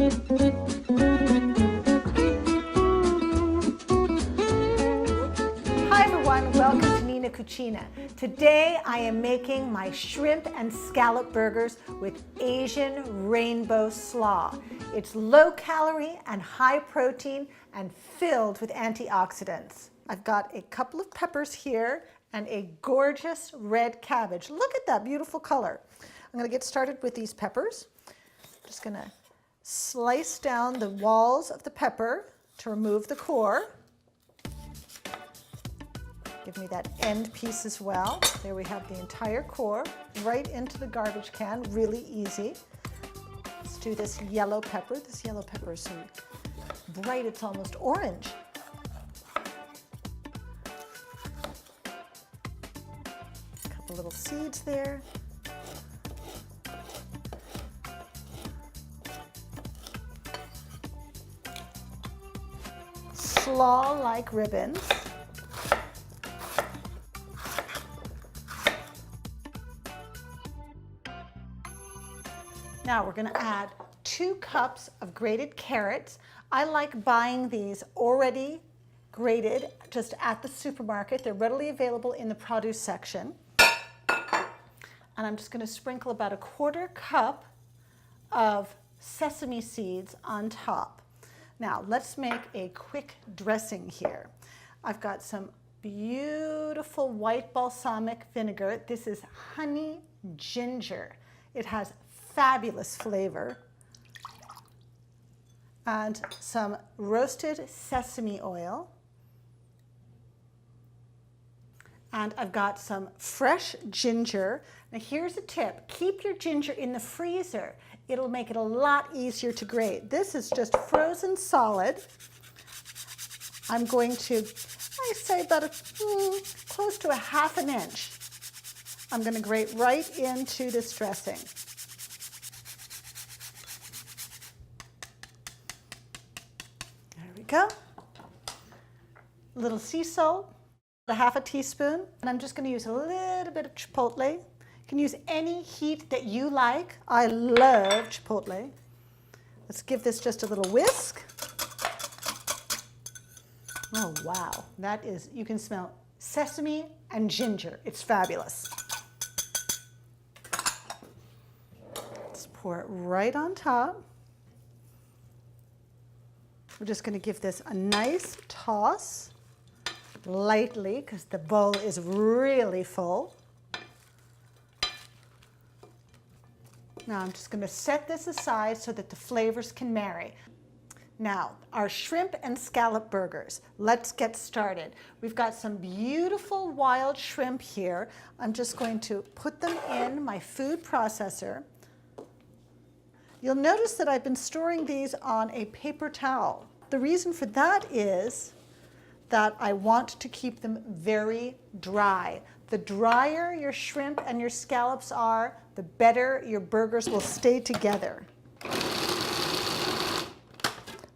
Hi everyone, welcome to Nina Cucina. Today I am making my shrimp and scallop burgers with Asian rainbow slaw. It's low calorie and high protein and filled with antioxidants. I've got a couple of peppers here and a gorgeous red cabbage. Look at that beautiful color. I'm going to get started with these peppers. I'm just going to slice down the walls of the pepper to remove the core. Give me that end piece as well. There we have the entire core right into the garbage can, really easy. Let's do this yellow pepper. This yellow pepper is so bright it's almost orange. A couple little seeds there. Slaw-like ribbons. Now we're going to add 2 cups of grated carrots. I like buying these already grated just at the supermarket. They're readily available in the produce section. And I'm just going to sprinkle about a 1/4 cup of sesame seeds on top. Now let's make a quick dressing here. I've got some beautiful white balsamic vinegar. This is honey ginger. It has fabulous flavor. And some roasted sesame oil. And I've got some fresh ginger. Now here's a tip, keep your ginger in the freezer. It'll make it a lot easier to grate. This is just frozen solid. I'm going to, I say about close to a 1/2 inch. I'm going to grate right into this dressing. There we go. A little sea salt, a 1/2 teaspoon, and I'm just going to use a little bit of chipotle. You can use any heat that you like. I love chipotle. Let's give this just a little whisk. Oh wow, that is, you can smell sesame and ginger. It's fabulous. Let's pour it right on top. We're just going to give this a nice toss, lightly, because the bowl is really full. Now I'm just going to set this aside so that the flavors can marry. Now, our shrimp and scallop burgers. Let's get started. We've got some beautiful wild shrimp here. I'm just going to put them in my food processor. You'll notice that I've been storing these on a paper towel. The reason for that is that I want to keep them very dry. The drier your shrimp and your scallops are, the better your burgers will stay together.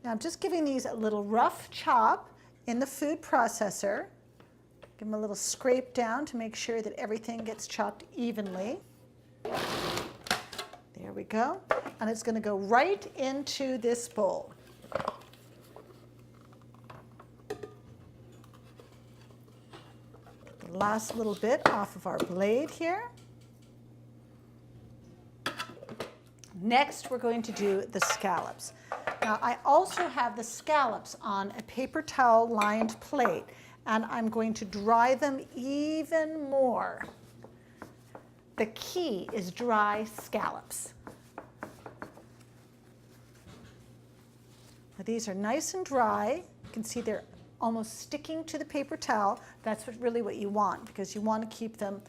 Now I'm just giving these a little rough chop in the food processor. Give them a little scrape down to make sure that everything gets chopped evenly. There we go. And it's going to go right into this bowl. The last little bit off of our blade here. Next, we're going to do the scallops. Now, I also have the scallops on a paper towel lined plate, and I'm going to dry them even more. The key is dry scallops. Now, these are nice and dry. You can see they're almost sticking to the paper towel. That's really what you want, because you want to keep them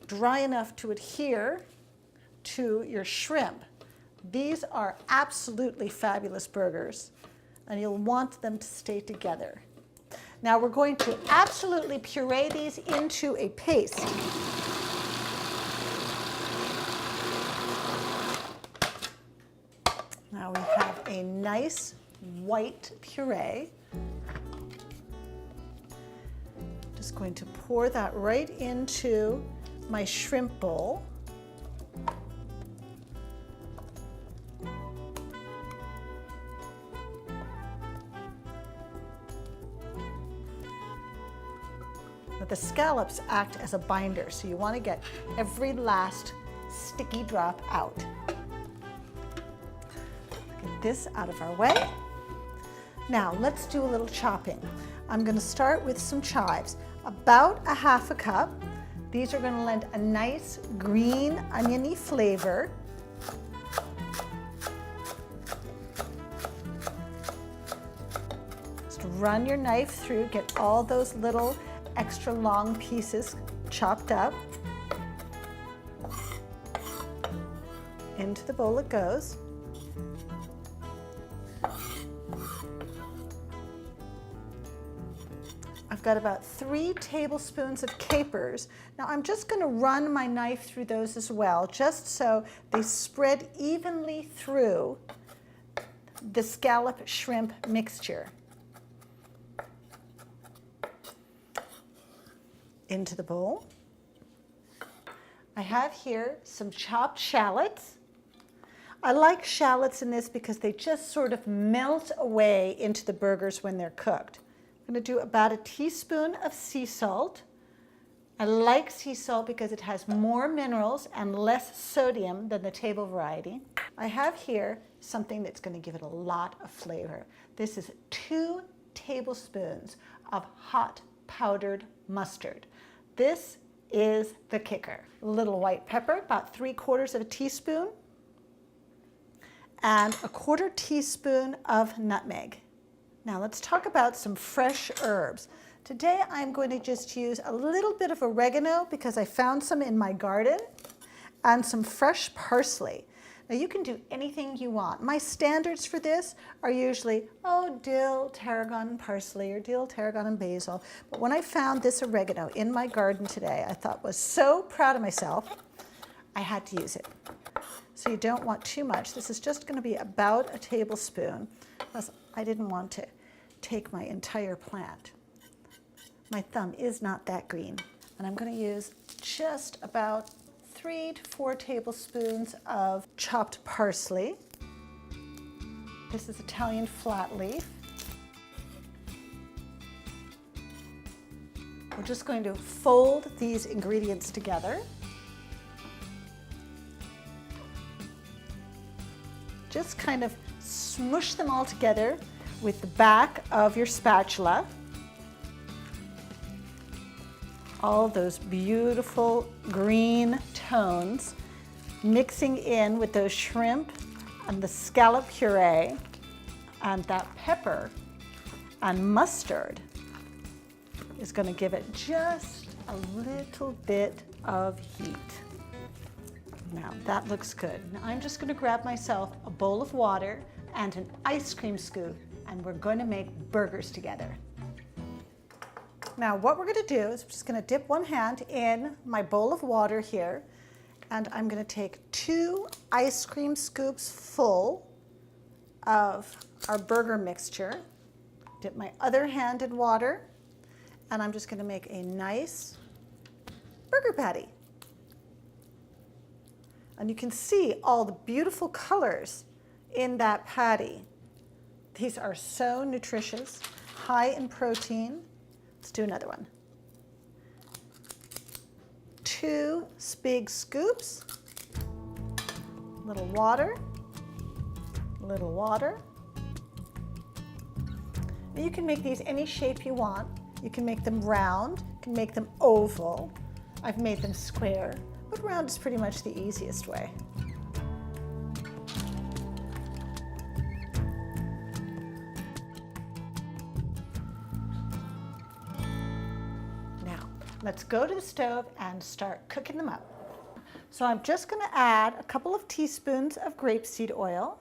dry enough to adhere to your shrimp. These are absolutely fabulous burgers, and you'll want them to stay together. Now we're going to absolutely puree these into a paste. Now we have a nice white puree. Just going to pour that right into my shrimp bowl. But the scallops act as a binder, so you want to get every last sticky drop out. Get this out of our way. Now let's do a little chopping. I'm going to start with some chives, about a half a cup. These are going to lend a nice green oniony flavor. Just run your knife through, get all those little extra long pieces chopped up. Into the bowl it goes. I've got about 3 tablespoons of capers. Now I'm just going to run my knife through those as well, just so they spread evenly through the scallop shrimp mixture. Into the bowl. I have here some chopped shallots. I like shallots in this because they just sort of melt away into the burgers when they're cooked. I'm going to do about a teaspoon of sea salt. I like sea salt because it has more minerals and less sodium than the table variety. I have here something that's going to give it a lot of flavor. This is 2 tablespoons of hot powdered mustard. This is the kicker. A little white pepper, about 3/4 of a teaspoon, and a 1/4 teaspoon of nutmeg. Now let's talk about some fresh herbs. Today I'm going to just use a little bit of oregano because I found some in my garden, and some fresh parsley. Now you can do anything you want. My standards for this are usually, dill, tarragon, parsley, or dill, tarragon, and basil. But when I found this oregano in my garden today, I thought was so proud of myself, I had to use it. So you don't want too much. This is just going to be about a tablespoon. Plus, I didn't want to take my entire plant. My thumb is not that green. And I'm going to use just about 3 to 4 tablespoons of chopped parsley. This is Italian flat leaf. We're just going to fold these ingredients together. Just kind of smush them all together with the back of your spatula. All those beautiful green tones mixing in with those shrimp and the scallop puree and that pepper and mustard is going to give it just a little bit of heat. Now that looks good. Now I'm just going to grab myself a bowl of water and an ice cream scoop, and we're going to make burgers together. Now what we're going to do is I'm just going to dip one hand in my bowl of water here, and I'm going to take 2 ice cream scoops full of our burger mixture. Dip my other hand in water, and I'm just going to make a nice burger patty. And you can see all the beautiful colors in that patty. These are so nutritious, high in protein. Let's do another one. 2 big scoops, little water, little water. And you can make these any shape you want. You can make them round, you can make them oval. I've made them square, but round is pretty much the easiest way. Now, let's go to the stove and start cooking them up. So I'm just going to add a couple of teaspoons of grapeseed oil.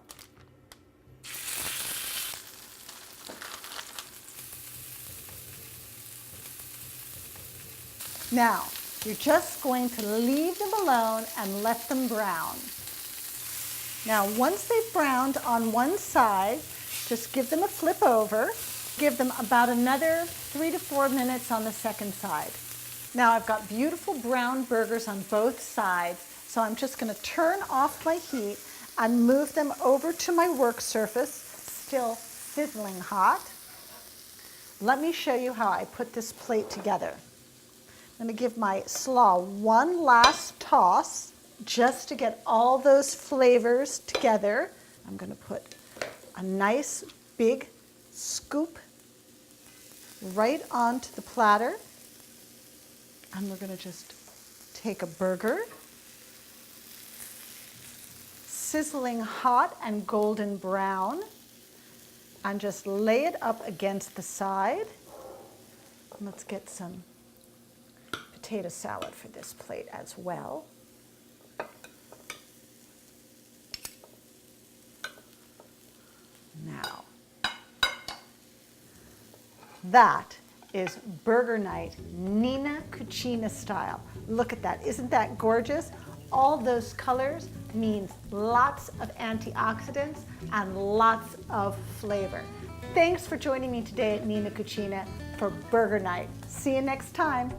Now, you're just going to leave them alone and let them brown. Now, once they've browned on one side, just give them a flip over. Give them about another 3 to 4 minutes on the second side. Now, I've got beautiful brown burgers on both sides, so I'm just going to turn off my heat and move them over to my work surface, still sizzling hot. Let me show you how I put this plate together. I'm going to give my slaw one last toss just to get all those flavors together. I'm going to put a nice big scoop right onto the platter. And we're going to just take a burger, sizzling hot and golden brown, and just lay it up against the side. And let's get some potato salad for this plate as well. Now, that is burger night, Nina Cucina style. Look at that, isn't that gorgeous? All those colors means lots of antioxidants and lots of flavor. Thanks for joining me today at Nina Cucina for burger night. See you next time.